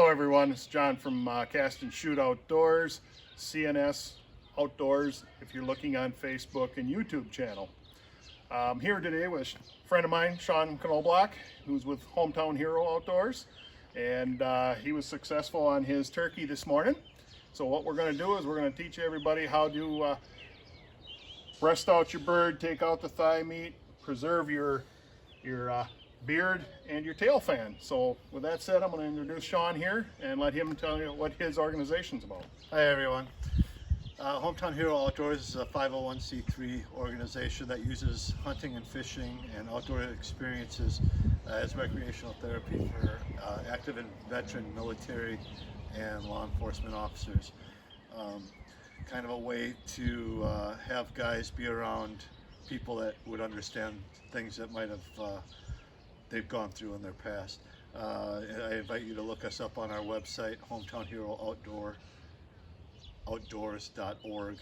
Hello everyone, it's John from Cast and Shoot Outdoors, CnS Outdoors, if you're looking on Facebook and YouTube channel. I'm here today with a friend of mine, Sean Knobloch, who's with Hometown Hero Outdoors, and he was successful on his turkey this morning. So what we're going to do is we're going to teach everybody how to breast out your bird, take out the thigh meat, preserve your beard and your tail fan. So with that said, I'm going to introduce Sean here and let him tell you what his organization's about. Hi everyone. Hometown Hero Outdoors is a 501c3 organization that uses hunting and fishing and outdoor experiences as recreational therapy for active and veteran military and law enforcement officers. Kind of a way to have guys be around people that would understand things that might have they've gone through in their past. I invite you to look us up on our website, hometownherooutdoors.org,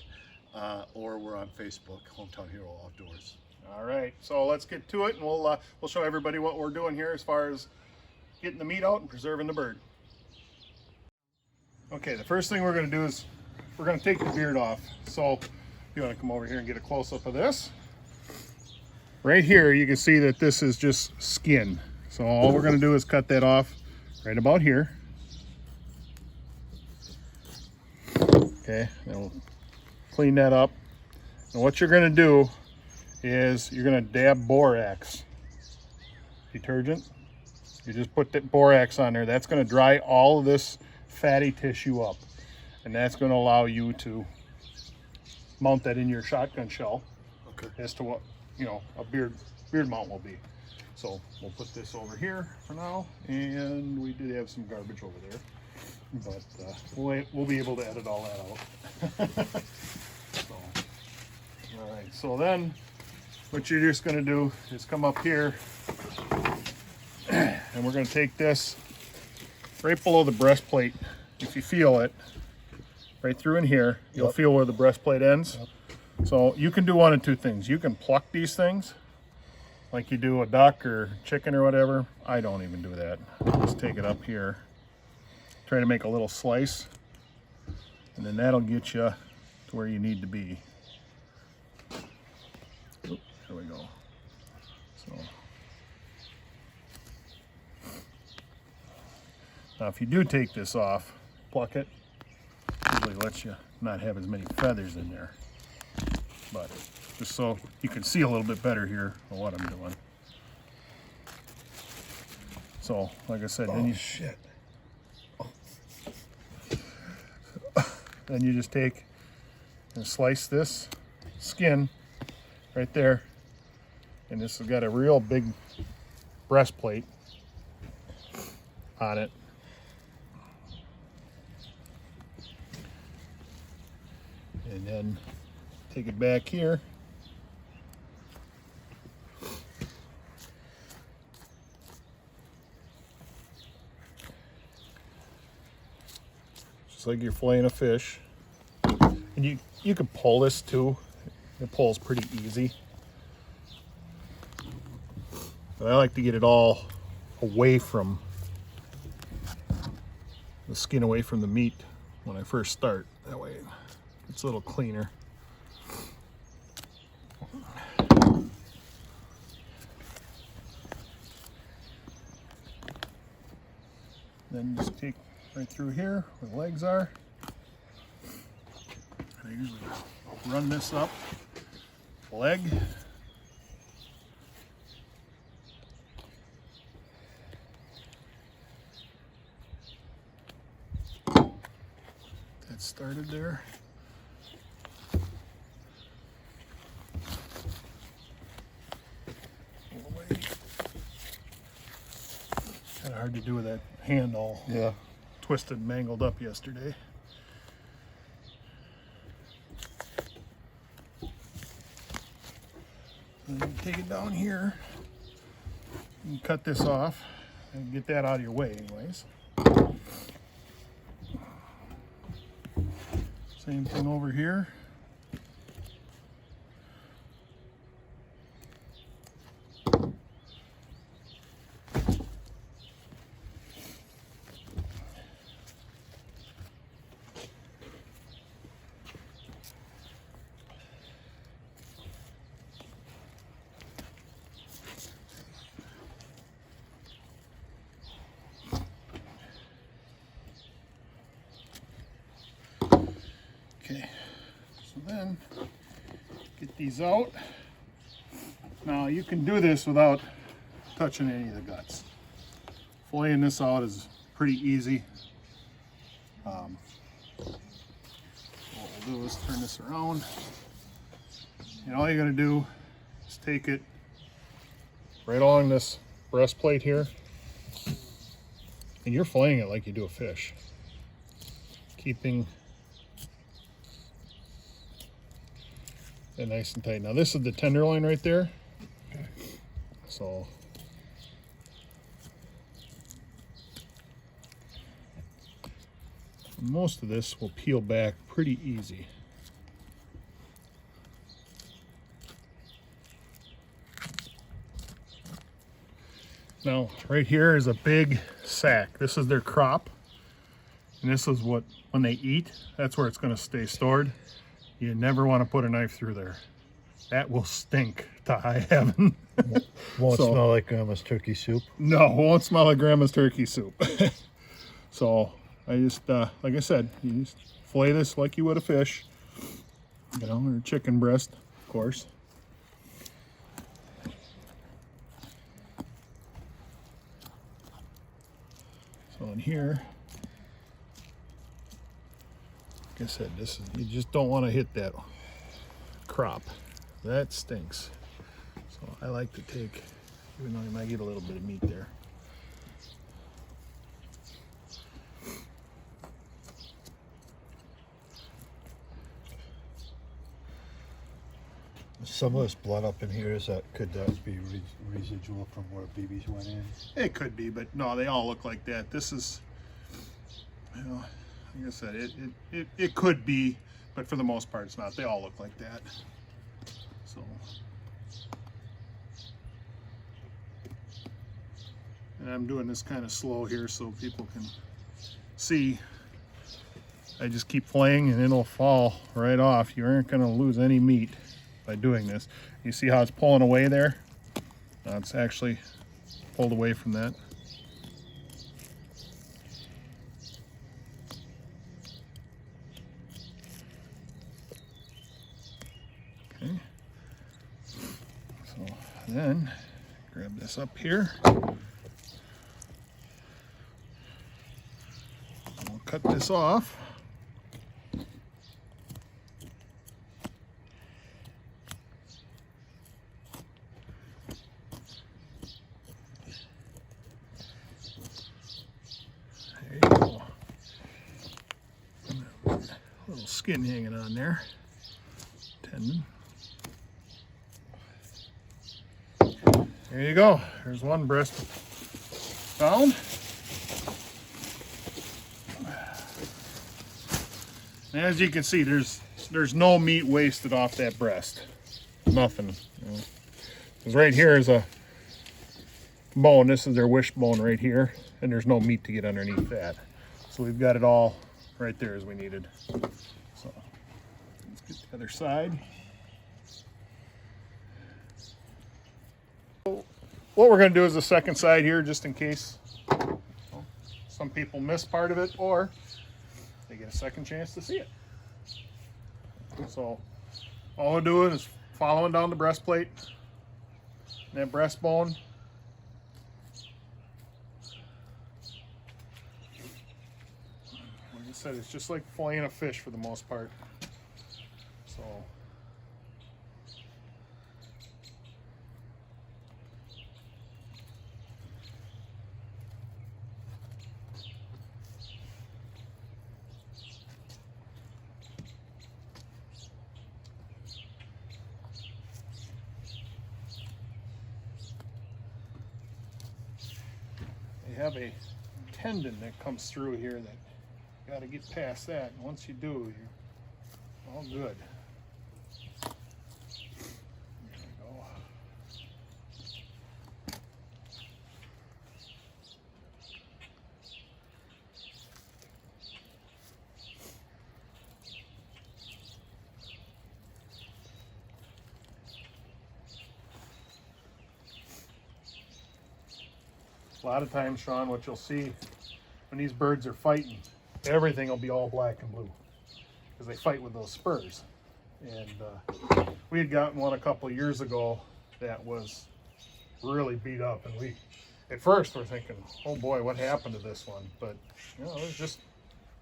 or we're on Facebook, Hometown Hero Outdoors. All right, so let's get to it, and we'll show everybody what we're doing here as far as getting the meat out and preserving the bird. Okay, the first thing we're going to do is we're going to take the beard off. So if you want to come over here and get a close-up of this. Right here, you can see that this is just skin. So all we're going to do is cut that off right about here. Okay, then we'll clean that up. And what you're going to do is you're going to dab borax detergent. You just put that borax on there. That's going to dry all of this fatty tissue up. And that's going to allow you to mount that in your shotgun shell. Okay. As to what, you know, a beard mount will be. So we'll put this over here for now, and we did have some garbage over there, but we'll be able to edit all that out. So, all right, so then what you're just going to do is come up here, and we're going to take this right below the breastplate. If you feel it right through in here, you'll feel where the breastplate ends. So you can do one of two things. You can pluck these things like you do a duck or chicken or whatever. I don't even do that. Just take it up here, try to make a little slice, and then that'll get you to where you need to be. Oop, there we go. So now if you do take this off, pluck it, usually lets you not have as many feathers in there. But just so you can see a little bit better here of what I'm doing. So, like I said, then you just take and slice this skin right there, and this has got a real big breastplate on it. And then take it back here. Just like you're filleting a fish. And you can pull this too. It pulls pretty easy. But I like to get it all away from the skin, away from the meat when I first start. That way it's a little cleaner. Then just take right through here where the legs are. I usually run this up leg. That started there. Kind of hard to do with that hand all twisted and mangled up yesterday. And then you take it down here and cut this off and get that out of your way anyways. Same thing over here. then get these out. Now you can do this without touching any of the guts. Filleting this out is pretty easy. What we'll do is turn this around. And all you're going to do is take it right along this breastplate here. And you're filleting it like you do a fish. Keeping it nice and tight. Now this is the tenderloin right there. So most of this will peel back pretty easy. Now right here is a big sack. This is their crop. And this is what, when they eat, that's where it's going to stay stored. You never want to put a knife through there. That will stink to high heaven. Won't smell like Grandma's turkey soup. No, won't smell like Grandma's turkey soup. So I just, like I said, you just fillet this like you would a fish, you know, or chicken breast, of course. So in here, like I said, this is, you just don't want to hit that crop. That stinks. So I like to take, even though you might get a little bit of meat there. Some of this blood up in here, could that be residual from where BBs went in? It could be, but no, they all look like that. This is, you know, like I said, it could be, but for the most part it's not. They all look like that. So, and I'm doing this kind of slow here so people can see. I just keep filleting and it'll fall right off. You aren't going to lose any meat by doing this. You see how it's pulling away there? It's actually pulled away from that. Okay. So then grab this up here. We'll cut this off. Little skin hanging on there, tendon. There you go. There's one breast found. And as you can see, there's no meat wasted off that breast. Nothing. Because right here is a bone. This is their wishbone right here, and there's no meat to get underneath that. So we've got it all right there as we needed. So let's get the other side. What we're going to do is the second side here, just in case some people miss part of it or they get a second chance to see it. So all we're doing is following down the breastplate, and that breastbone. Like I said, it's just like filleting a fish for the most part. So you have a tendon that comes through here that you got to get past that. And once you do, you're all good. There we go. A lot of times, Sean, what you'll see when these birds are fighting, everything will be all black and blue because they fight with those spurs. And we had gotten one a couple of years ago that was really beat up, and we at first were thinking, oh boy, what happened to this one? But you know, it was just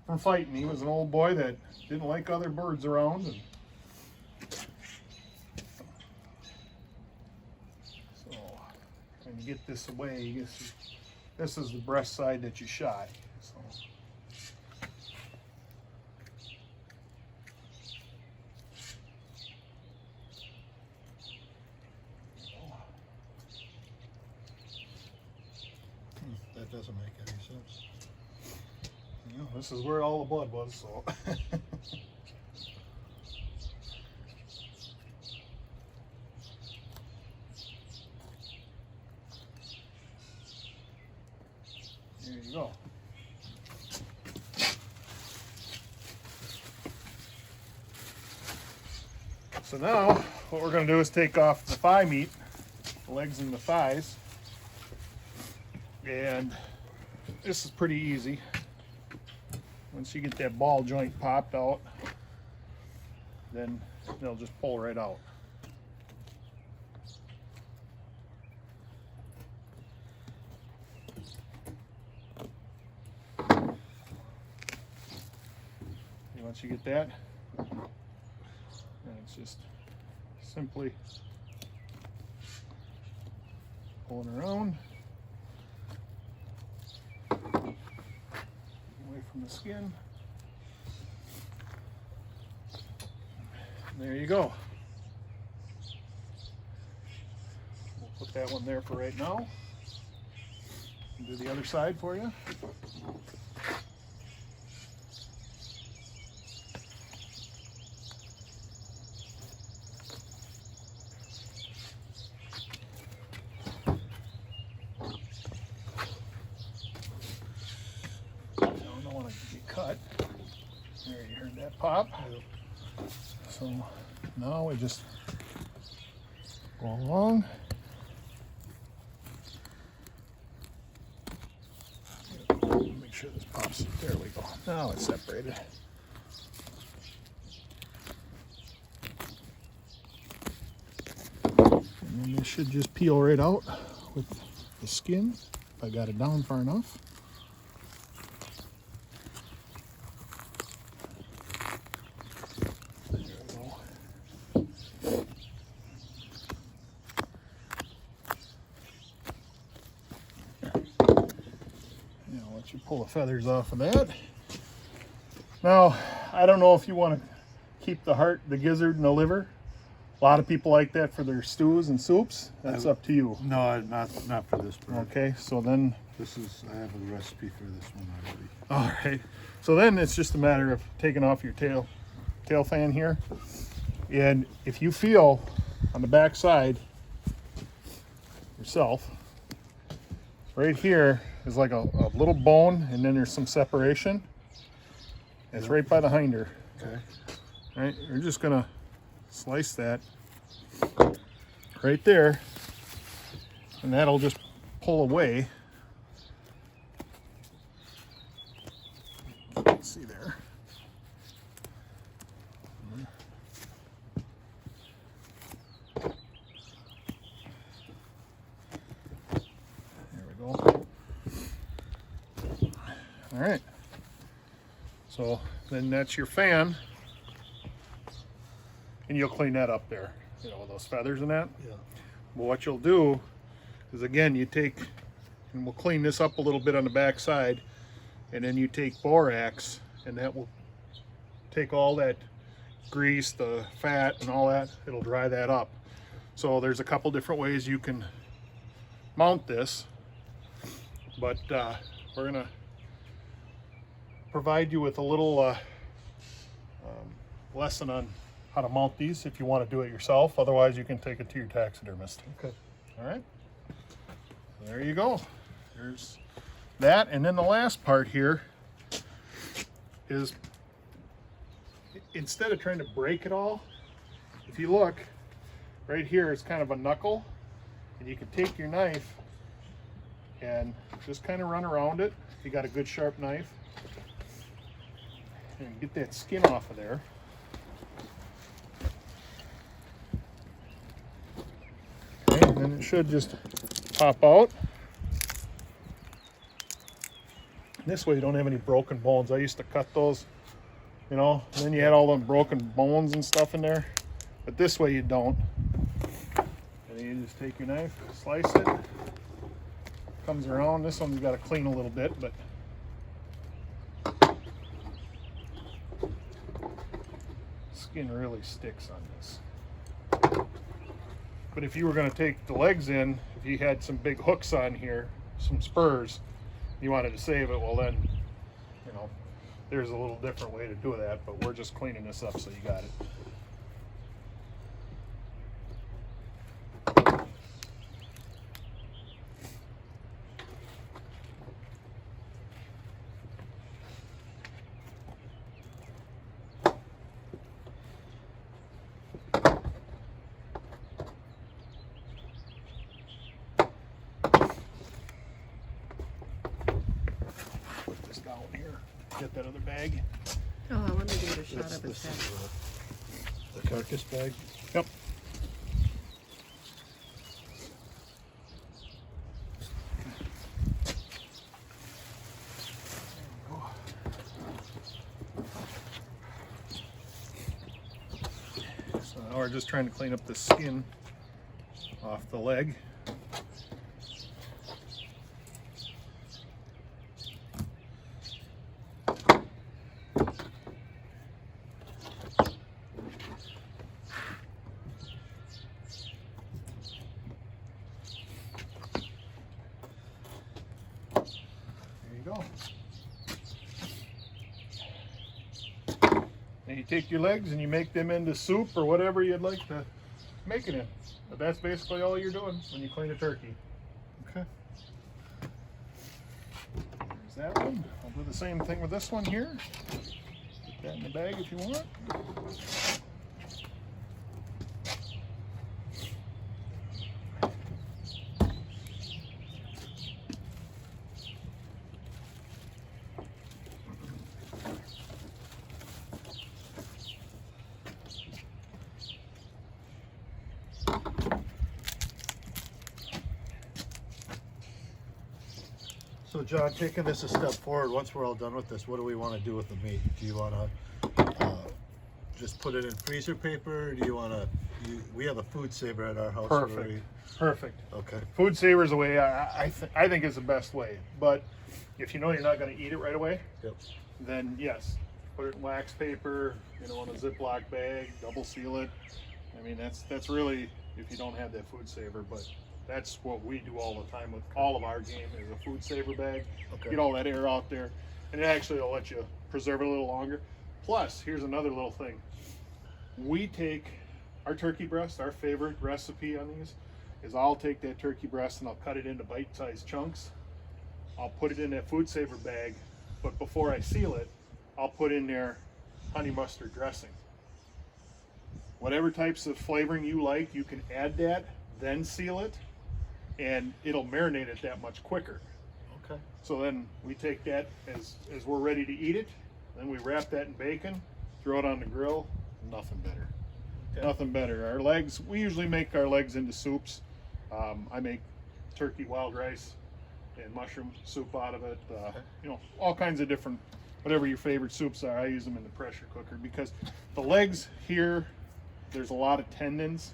from fighting. He was an old boy that didn't like other birds around, and so when you get this away, this is the breast side that you shot. So. That doesn't make any sense. You know, this is where all the blood was, so. There you go. So now, what we're going to do is take off the thigh meat, the legs and the thighs. And this is pretty easy. Once you get that ball joint popped out, then they'll just pull right out. And once you get that, then it's just simply pulling around. Away from the skin. There you go. We'll put that one there for right now. And do the other side for you. Cut. There, you heard that pop. So now we just go along. Make sure this pops. There we go. Now it's separated. And then this should just peel right out with the skin if I got it down far enough. You pull the feathers off of that. Now, I don't know if you want to keep the heart, the gizzard, and the liver. A lot of people like that for their stews and soups. That's up to you. No, not for this bird. Okay, so then I have a recipe for this one already. All right. So then it's just a matter of taking off your tail fan here, and if you feel on the back side yourself, right here is like a little bone, and then there's some separation. It's right by the hinder. Okay. Right, you're just gonna slice that right there, and that'll just pull away. Let's see there. All right, so then that's your fan, and you'll clean that up there, you know, with those feathers and that. Yeah. But what you'll do is, again, you take, and we'll clean this up a little bit on the back side, and then you take borax, and that will take all that grease, the fat, and all that. It'll dry that up. So there's a couple different ways you can mount this, but we're gonna provide you with a little lesson on how to mount these if you want to do it yourself. Otherwise, you can take it to your taxidermist. Okay. All right. There you go. There's that. And then the last part here is, instead of trying to break it all, if you look right here, it's kind of a knuckle, and you can take your knife and just kind of run around it. If you got a good sharp knife, and get that skin off of there. and it should just pop out. This way you don't have any broken bones. I used to cut those, you know, and then you had all them broken bones and stuff in there. But this way you don't. And then you just take your knife, slice it. Comes around. This one you got to clean a little bit, but skin really sticks on this. But if you were going to take the legs in, if you had some big hooks on here, some spurs, you wanted to save it, well then, you know, there's a little different way to do that, but we're just cleaning this up so you got it. Down here, get that other bag. Oh, I wanted to get a shot of his head. The carcass bag. Yep. So now we're just trying to clean up the skin off the leg. Go. And you take your legs and you make them into soup or whatever you'd like to make it in. But that's basically all you're doing when you clean a turkey. Okay. There's that one. I'll do the same thing with this one here. Put that in the bag if you want. So John, taking this a step forward, once we're all done with this, what do we want to do with the meat? Do you want to just put it in freezer paper? Do you want to, we have a food saver at our house. Perfect. Perfect. Okay. Food saver's the way I think is the best way. But if you know you're not going to eat it right away, Yep. then yes, put it in wax paper, you know, in a Ziploc bag, double seal it. I mean, that's really if you don't have that food saver, but that's what we do all the time with all of our game is a food saver bag. Okay. Get all that air out there, and it actually will let you preserve it a little longer. Plus, here's another little thing. We take our turkey breast, our favorite recipe on these is I'll take that turkey breast and I'll cut it into bite-sized chunks. I'll put it in that food saver bag, but before I seal it, I'll put in there honey mustard dressing. Whatever types of flavoring you like, you can add that, then seal it, and it'll marinate it that much quicker. Okay. So then we take that as we're ready to eat it, then we wrap that in bacon, throw it on the grill, nothing better. Okay. Nothing better. Our legs, we usually make our legs into soups. I make turkey wild rice and mushroom soup out of it. You know, all kinds of different, whatever your favorite soups are, I use them in the pressure cooker because the legs here, there's a lot of tendons.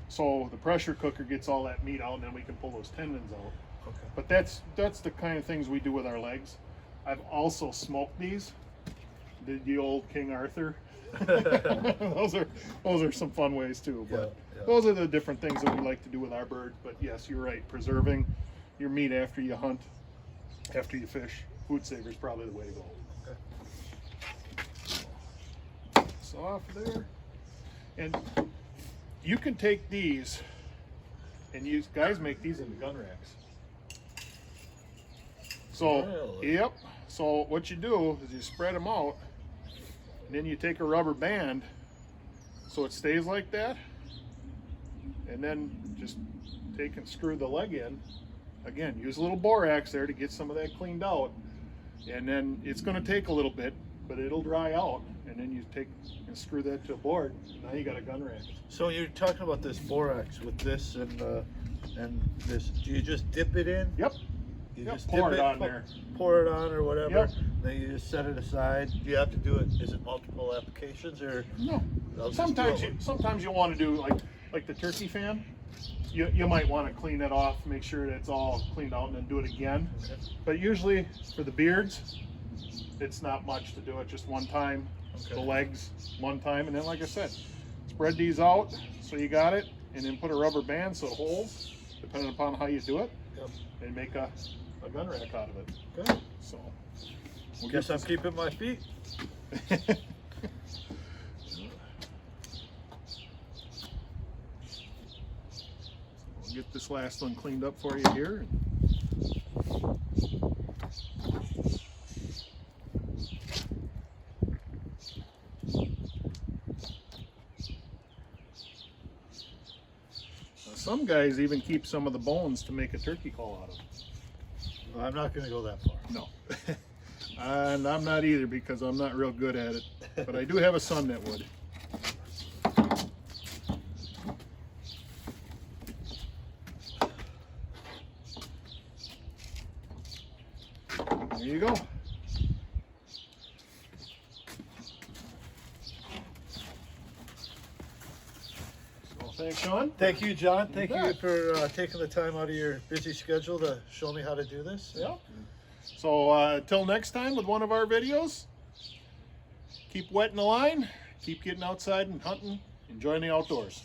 So the pressure cooker gets all that meat out and then we can pull those tendons out. Okay. But that's the kind of things we do with our legs. I've also smoked these. Did the old King Arthur. those are some fun ways too. But those are the different things that we like to do with our birds. But yes, you're right. Preserving your meat after you hunt, after you fish, food saver is probably the way to go. Okay. So off there, and you can take these and use. Guys make these into gun racks. So Really? yep. So what you do is you spread them out. And then you take a rubber band so it stays like that, and then just take and screw the leg in. Again, use a little borax there to get some of that cleaned out, and then it's going to take a little bit, but it'll dry out, and and then you take and screw that to a board. Now you got a gun rack. So you're talking about this borax with this and this. Do you just dip it in? Yep. You Yep, just pour dip it on there. Pour it on or whatever. Yep. Then you just set it aside. Do you have to do it? Is it multiple applications or? No. I'll just do it. Sometimes you want to do like the turkey fan. You might want to clean it off, make sure that it's all cleaned out, and then do it again. Okay. But usually for the beards, it's not much to do it. Just one time. Okay. The legs one time, and then like I said, spread these out so you got it, and then put a rubber band so it holds, depending upon how you do it, Yep. and make a gun rack out of it. Good. So Guess I'm keeping my feet. We'll get this last one cleaned up for you here. Some guys even keep some of the bones to make a turkey call out of. Well, I'm not going to go that far. No. And I'm not either because I'm not real good at it. But I do have a son that would. There you go. So thanks, Sean. Thank you, John. Thank You you bet. for taking the time out of your busy schedule to show me how to do this. Yeah. So till next time with one of our videos, keep wetting the line, keep getting outside and hunting, enjoying the outdoors.